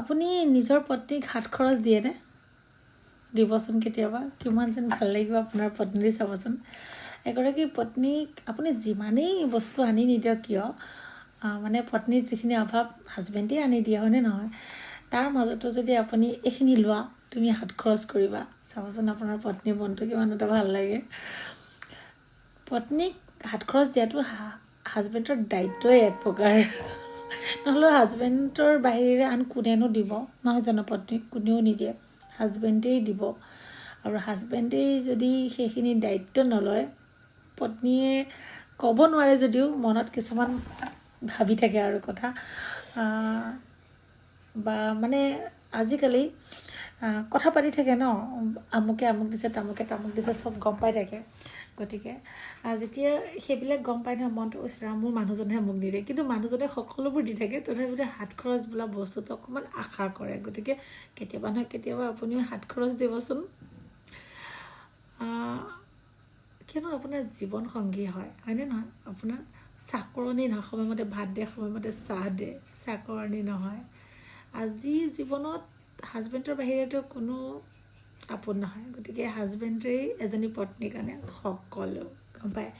আপুনি নিজৰ পত্নীক হাত খৰচ দিয়েনে? দিবচোন কেতিয়াবা, কিমান যেন ভাল লাগিব আপোনাৰ পত্নীৰ। চাবচোন, এগৰাকী পত্নীক আপুনি যিমানেই বস্তু আনি নিদিয়ক কিয়, মানে পত্নীৰ যিখিনি অভাৱ হাজবেণ্ডেই আনি দিয়ে, হয়নে নহয়? তাৰ মাজতো যদি আপুনি এইখিনি লোৱা, তুমি হাত খৰচ কৰিবা, চাবচোন আপোনাৰ পত্নীৰ মনটো কিমান এটা ভাল লাগে। পত্নীক হাত খৰচ দিয়াটো হাজবেণ্ডৰ দায়িত্বই এক প্ৰকাৰ। নহ'লেও হাজবেণ্ডৰ বাহিৰে আন কোনেনো দিব, নহয় জানো? পত্নীক কোনেও নিদিয়ে, হাজবেণ্ডেই দিব। আৰু হাজবেণ্ডেই যদি সেইখিনি দায়িত্ব নলয়, পত্নীয়ে ক'ব নোৱাৰে যদিও মনত কিছুমান ভাবি থাকে আৰু কথা, বা মানে আজিকালি কথা পাতি থাকে ন, আমুকে আমুক দিছে, তামুকে তামুক দিছে, চব গম পাই থাকে। গতিকে যেতিয়া সেইবিলাক গম পাই নহয়, মনটো ইছৰাম মোৰ মানুহজনেহে মোক নিদিয়ে, কিন্তু মানুহজনে সকলোবোৰ দি থাকে, তথাপিতো হাত খৰচ বোলা বস্তুটো অকণমান আশা কৰে। গতিকে কেতিয়াবা নহয় কেতিয়াবা আপুনিও হাত খৰচ দিবচোন, কিয়নো আপোনাৰ জীৱন সংগী হয়নে নহয়? আপোনাৰ চাকৰণি নহয়, সময়মতে ভাত দিয়ে, সময়মতে চাহ দিয়ে, চাকৰণি নহয়। আজি জীৱনত হাজবেণ্ডৰ বাহিৰেতো কোনো আপোন নহয়। গতিকে হাজবেণ্ডেই এজনী পত্নীৰ কাৰণে সকলো, গম পায়?